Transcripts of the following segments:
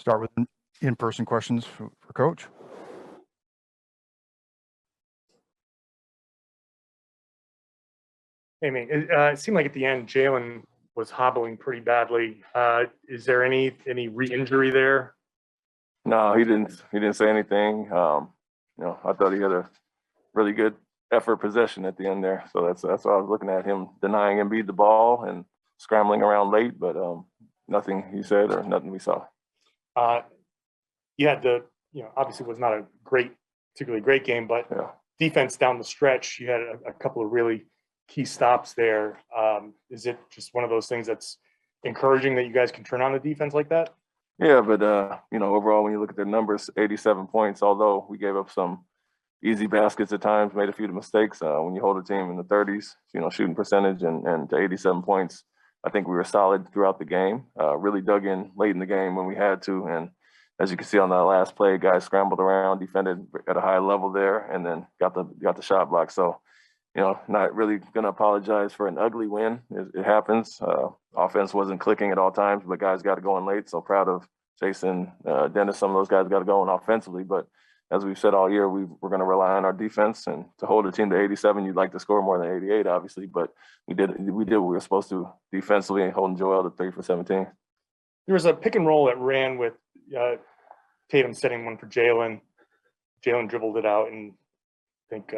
start with in-person questions for Coach. Hey, man, it seemed like at the end, Jalen was hobbling pretty badly. Is there any re-injury there? No, he didn't say anything. I thought he had a really good effort possession at the end there. So that's why I was looking at him denying Embiid the ball and scrambling around late, but nothing he said or nothing we saw. You had obviously was not a particularly great game, but defense down the stretch, you had a couple of really key stops there. Is it just one of those things that's encouraging that you guys can turn on the defense like that? Yeah, but overall, when you look at their numbers, 87 points, although we gave up some easy baskets at times, made a few mistakes. When you hold a team in the 30s, shooting percentage and to 87 points, I think we were solid throughout the game. Really dug in late in the game when we had to. And as you can see on that last play, guys scrambled around, defended at a high level there, and then got the shot block. So, not really going to apologize for an ugly win. It happens. Offense wasn't clicking at all times, but guys got to go in late. So proud of Jason, Dennis. Some of those guys got to go in offensively. But as we've said all year, we're going to rely on our defense. And to hold a team to 87, you'd like to score more than 88, obviously. But we did what we were supposed to defensively, and holding Joel to 3 for 17. There was a pick and roll that ran with Tatum setting one for Jalen. Jalen dribbled it out, and I think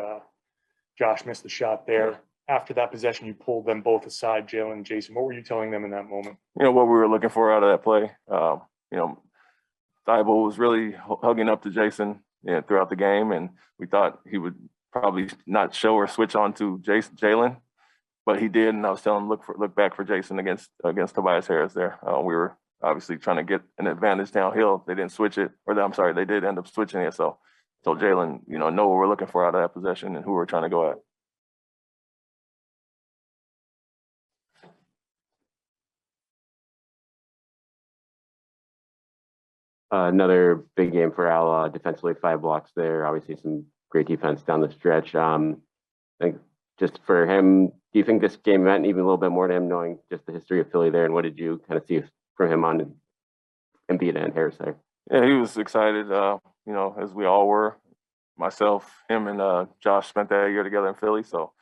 Josh missed the shot there. After that possession, you pulled them both aside, Jalen and Jason. What were you telling them in that moment? What we were looking for out of that play. Thibault was really hugging up to Jason throughout the game, and we thought he would probably not show or switch on to Jalen, but he did. And I was telling him look back for Jason against Tobias Harris there. We were obviously trying to get an advantage downhill. They didn't switch it, they did end up switching it. So I told Jalen, know what we're looking for out of that possession and who we're trying to go at. Another big game for Al, defensively 5 blocks there. Obviously some great defense down the stretch. I think just for him, do you think this game meant even a little bit more to him, knowing just the history of Philly there? And what did you kind of see from him on Embiid and Harris there? Yeah, he was excited, as we all were. Myself, him, and Josh spent that year together in Philly. So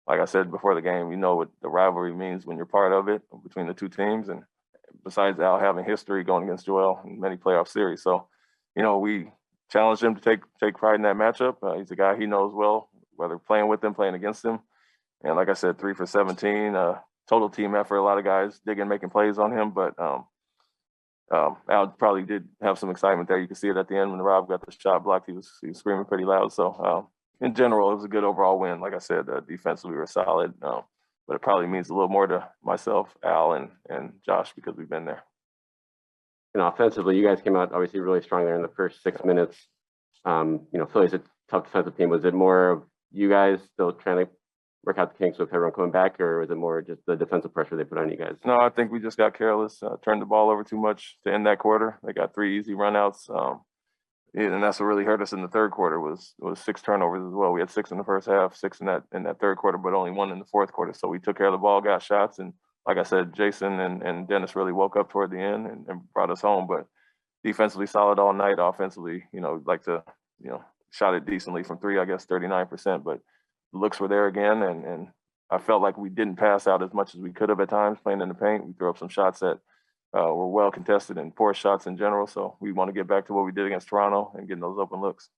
like I said before the game, what the rivalry means when you're part of it between the two teams. And besides Al having history going against Joel in many playoff series. So, we challenged him to take pride in that matchup. He's a guy he knows well, whether playing with him, playing against him. And like I said, 3 for 17, total team effort. A lot of guys digging, making plays on him. But Al probably did have some excitement there. You can see it at the end when Rob got the shot blocked. He was screaming pretty loud. So in general, it was a good overall win. Like I said, defensively we were solid. But it probably means a little more to myself, Al, and Josh because we've been there. And offensively, you guys came out obviously really strong there in the first 6 minutes. Philly's a tough defensive team. Was it more of you guys still trying to work out the kinks with everyone coming back, or was it more just the defensive pressure they put on you guys? No, I think we just got careless, turned the ball over too much to end that quarter. They got 3 easy runouts. And that's what really hurt us in the third quarter was 6 turnovers as well. We had 6 in the first half, 6 in that third quarter, but only 1 in the fourth quarter. So we took care of the ball, got shots, and like I said, Jason and Dennis really woke up toward the end and brought us home. But defensively solid all night. Offensively, like to, shot it decently from 3, I guess 39%, but the looks were there again. And I felt like we didn't pass out as much as we could have at times playing in the paint. We threw up some shots that were well contested and poor shots in general. So we want to get back to what we did against Toronto and getting those open looks.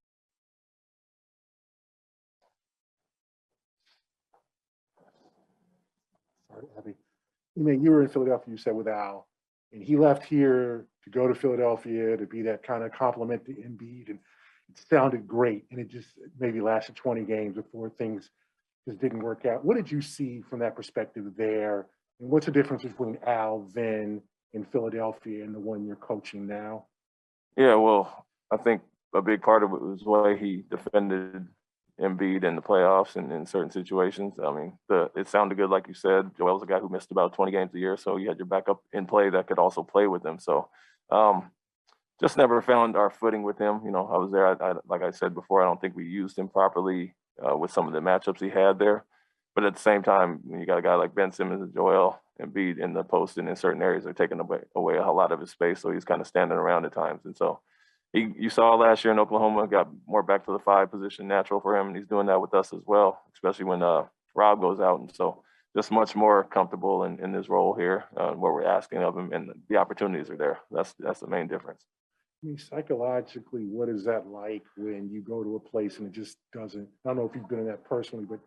Sorry, Abby. You were in Philadelphia, you said, with Al, and he left here to go to Philadelphia to be that kind of complement to Embiid, and it sounded great, and it just maybe lasted 20 games before things just didn't work out. What did you see from that perspective there, and what's the difference between Al then in Philadelphia and the one you're coaching now? Yeah, well, I think a big part of it was the way he defended Embiid in the playoffs and in certain situations. I mean, it sounded good, like you said. Joel was a guy who missed about 20 games a year, so you had your backup in play that could also play with him. So just never found our footing with him. I was there. Like I said before, I don't think we used him properly with some of the matchups he had there. But at the same time, when you got a guy like Ben Simmons and Joel Embiid in the post and in certain areas, they're taking away a lot of his space. So he's kind of standing around at times. And so you saw last year in Oklahoma, got more back to the 5 position natural for him. And he's doing that with us as well, especially when Rob goes out. And so just much more comfortable in his role here, what we're asking of him, and the opportunities are there. That's the main difference. I mean, psychologically, what is that like when you go to a place and it just doesn't, I don't know if you've been in that personally, but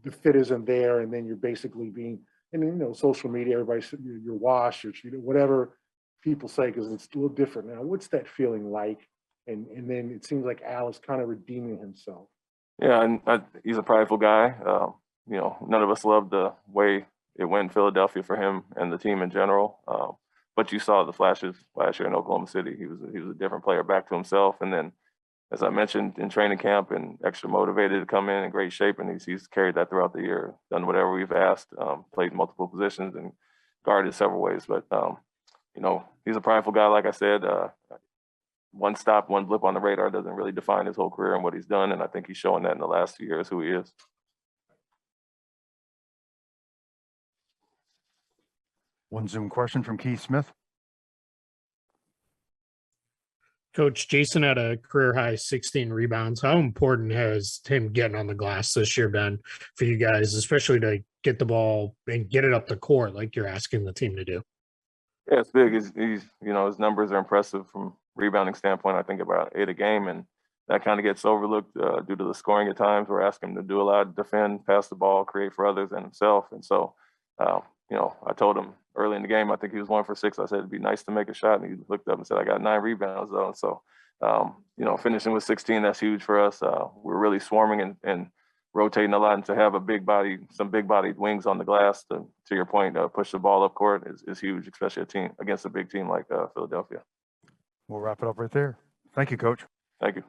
the fit isn't there, and then you're basically being, and then, you know, social media, everybody's, you're washed, you're treated, whatever people say, because it's a little different now. What's that feeling like? And then it seems like Al is kind of redeeming himself. Yeah, and he's a prideful guy. You know, none of us loved the way it went in Philadelphia for him and the team in general. But you saw the flashes last year in Oklahoma City. He was a different player, back to himself. And then, as I mentioned, in training camp and extra motivated to come in great shape, and he's carried that throughout the year, done whatever we've asked, played multiple positions and guarded several ways. But, you know, he's a prideful guy, like I said. One stop, one blip on the radar doesn't really define his whole career and what he's done, and I think he's showing that in the last 2 years, who he is. One Zoom question from Keith Smith. Coach, Jason had a career high 16 rebounds. How important has him getting on the glass this year been for you guys, especially to get the ball and get it up the court like you're asking the team to do? Yeah, it's big. He's you know, his numbers are impressive from rebounding standpoint. I think about 8 a game, and that kind of gets overlooked due to the scoring at times. We're asking him to do a lot, defend, pass the ball, create for others and himself. And so, you know, I told him early in the game, I think he was 1 for 6. I said, it'd be nice to make a shot. And he looked up and said, I got 9 rebounds though. And so, you know, finishing with 16, that's huge for us. We're really swarming and rotating a lot, and to have some big bodied wings on the glass to your point, push the ball up court is huge, especially against a big team like Philadelphia. We'll wrap it up right there. Thank you, Coach. Thank you.